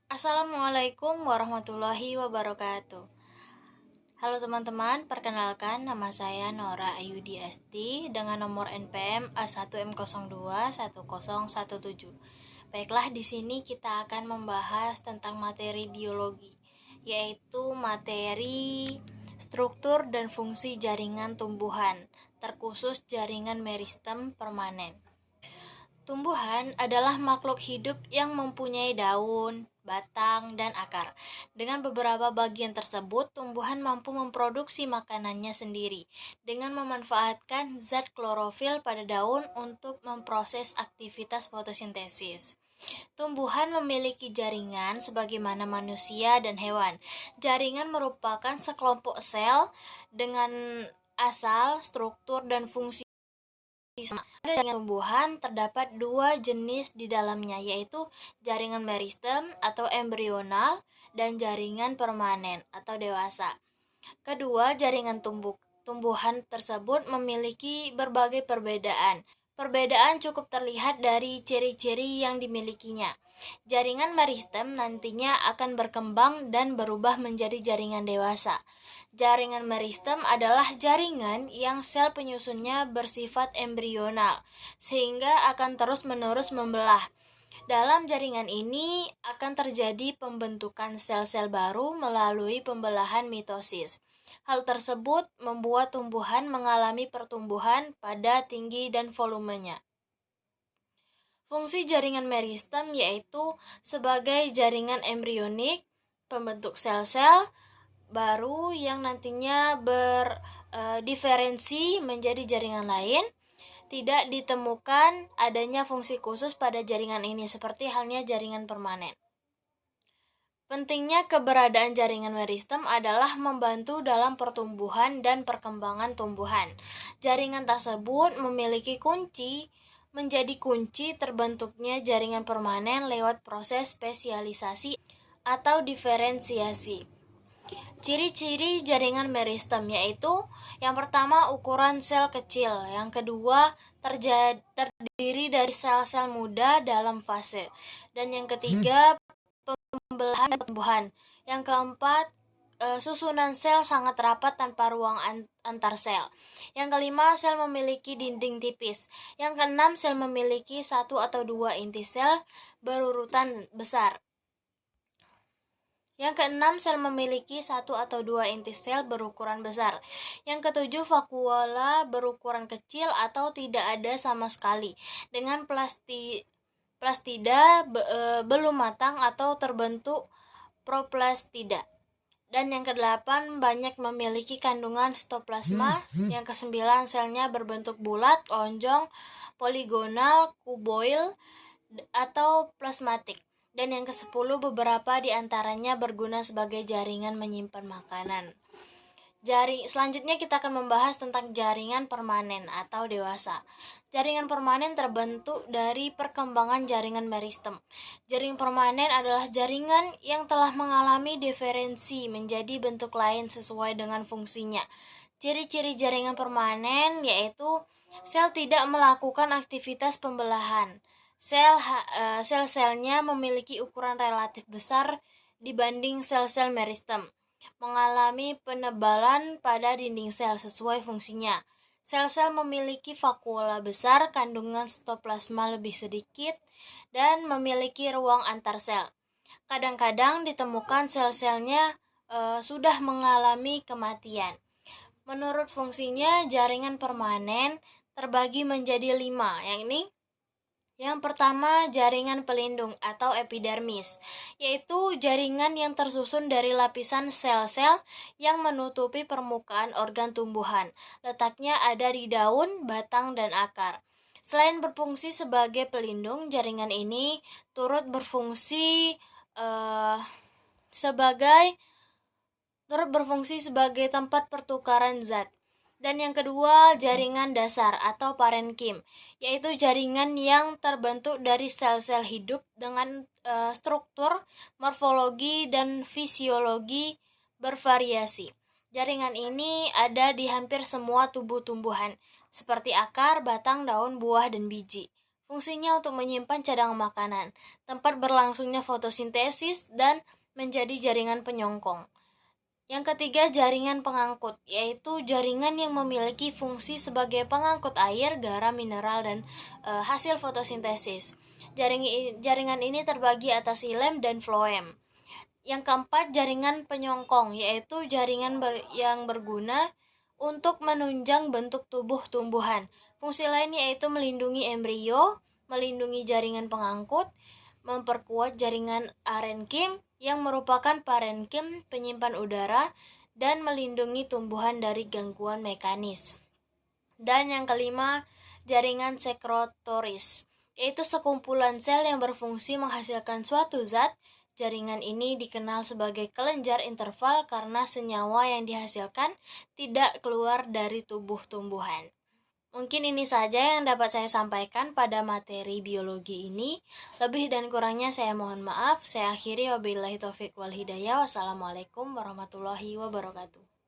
Assalamualaikum warahmatullahi wabarakatuh. Halo teman-teman, perkenalkan nama saya Nora Ayudi Esti dengan nomor NPM A1M021017. Baiklah, di sini kita akan membahas tentang materi biologi, yaitu materi struktur dan fungsi jaringan tumbuhan, terkhusus jaringan meristem permanen. Tumbuhan adalah makhluk hidup yang mempunyai daun, batang, dan akar. Dengan beberapa bagian tersebut, tumbuhan mampu memproduksi makanannya sendiri dengan memanfaatkan zat klorofil pada daun untuk memproses aktivitas fotosintesis. Tumbuhan memiliki jaringan sebagaimana manusia dan hewan. Jaringan merupakan sekelompok sel dengan asal, struktur, dan fungsi sama. Pada jaringan tumbuhan terdapat dua jenis di dalamnya, yaitu jaringan meristem atau embrional dan jaringan permanen atau dewasa. Kedua jaringan tumbuhan tersebut memiliki berbagai perbedaan. Perbedaan cukup terlihat dari ciri-ciri yang dimilikinya. Jaringan meristem nantinya akan berkembang dan berubah menjadi jaringan dewasa. Jaringan meristem adalah jaringan yang sel penyusunnya bersifat embrional, sehingga akan terus-menerus membelah. Dalam jaringan ini akan terjadi pembentukan sel-sel baru melalui pembelahan mitosis. Hal tersebut membuat tumbuhan mengalami pertumbuhan pada tinggi dan volumenya. Fungsi jaringan meristem yaitu sebagai jaringan embrionik, pembentuk sel-sel baru yang nantinya berdiferensi menjadi jaringan lain. Tidak ditemukan adanya fungsi khusus pada jaringan ini seperti halnya jaringan permanen. Pentingnya keberadaan jaringan meristem adalah membantu dalam pertumbuhan dan perkembangan tumbuhan. Jaringan tersebut memiliki menjadi kunci terbentuknya jaringan permanen lewat proses spesialisasi atau diferensiasi. Ciri-ciri jaringan meristem yaitu yang pertama ukuran sel kecil, yang kedua terdiri dari sel-sel muda dalam fase, dan yang ketiga pembelahan tumbuhan, yang keempat susunan sel sangat rapat tanpa ruang antar sel. Yang kelima, sel memiliki dinding tipis. Yang keenam, sel memiliki 1 atau 2 inti sel berurutan besar. Yang keenam, sel memiliki 1 atau 2 inti sel berukuran besar. Yang ketujuh, vakuola berukuran kecil atau tidak ada sama sekali, dengan plastida belum matang atau terbentuk proplastida. Dan yang kedelapan, banyak memiliki kandungan sitoplasma. Yang kesembilan, selnya berbentuk bulat, lonjong, poligonal, kuboid, atau plasmatik. Dan yang ke-10, beberapa di antaranya berguna sebagai jaringan menyimpan makanan. Selanjutnya kita akan membahas tentang jaringan permanen atau dewasa. Jaringan permanen terbentuk dari perkembangan jaringan meristem. Jaringan permanen adalah jaringan yang telah mengalami diferensi menjadi bentuk lain sesuai dengan fungsinya. Ciri-ciri jaringan permanen yaitu sel tidak melakukan aktivitas pembelahan. Sel-selnya memiliki ukuran relatif besar dibanding sel-sel meristem, mengalami penebalan pada dinding sel sesuai fungsinya. Sel-sel memiliki vakuola besar, kandungan sitoplasma lebih sedikit, dan memiliki ruang antar sel. Kadang-kadang ditemukan sel-selnya sudah mengalami kematian. Menurut fungsinya, jaringan permanen terbagi menjadi 5, yang pertama, jaringan pelindung atau epidermis, yaitu jaringan yang tersusun dari lapisan sel-sel yang menutupi permukaan organ tumbuhan. Letaknya ada di daun, batang, dan akar. Selain berfungsi sebagai pelindung, jaringan ini turut berfungsi sebagai tempat pertukaran zat. Dan yang kedua, jaringan dasar atau parenkim, yaitu jaringan yang terbentuk dari sel-sel hidup dengan struktur, morfologi, dan fisiologi bervariasi. Jaringan ini ada di hampir semua tubuh tumbuhan, seperti akar, batang, daun, buah, dan biji. Fungsinya untuk menyimpan cadangan makanan, tempat berlangsungnya fotosintesis, dan menjadi jaringan penyongkong. Yang ketiga, jaringan pengangkut, yaitu jaringan yang memiliki fungsi sebagai pengangkut air, garam, mineral, dan hasil fotosintesis. Jaringan ini terbagi atas xilem dan floem. Yang keempat, jaringan penyongkong, yaitu jaringan yang berguna untuk menunjang bentuk tubuh tumbuhan. Fungsi lain yaitu melindungi embrio, melindungi jaringan pengangkut, memperkuat jaringan arenkim yang merupakan parenkim penyimpan udara, dan melindungi tumbuhan dari gangguan mekanis. Dan yang kelima, jaringan sekrotoris, yaitu sekumpulan sel yang berfungsi menghasilkan suatu zat. Jaringan ini dikenal sebagai kelenjar interval karena senyawa yang dihasilkan tidak keluar dari tubuh tumbuhan. Mungkin ini saja yang dapat saya sampaikan pada materi biologi ini. Lebih dan kurangnya saya mohon maaf. Saya akhiri, wabillahi taufiq wal hidayah. Wassalamualaikum warahmatullahi wabarakatuh.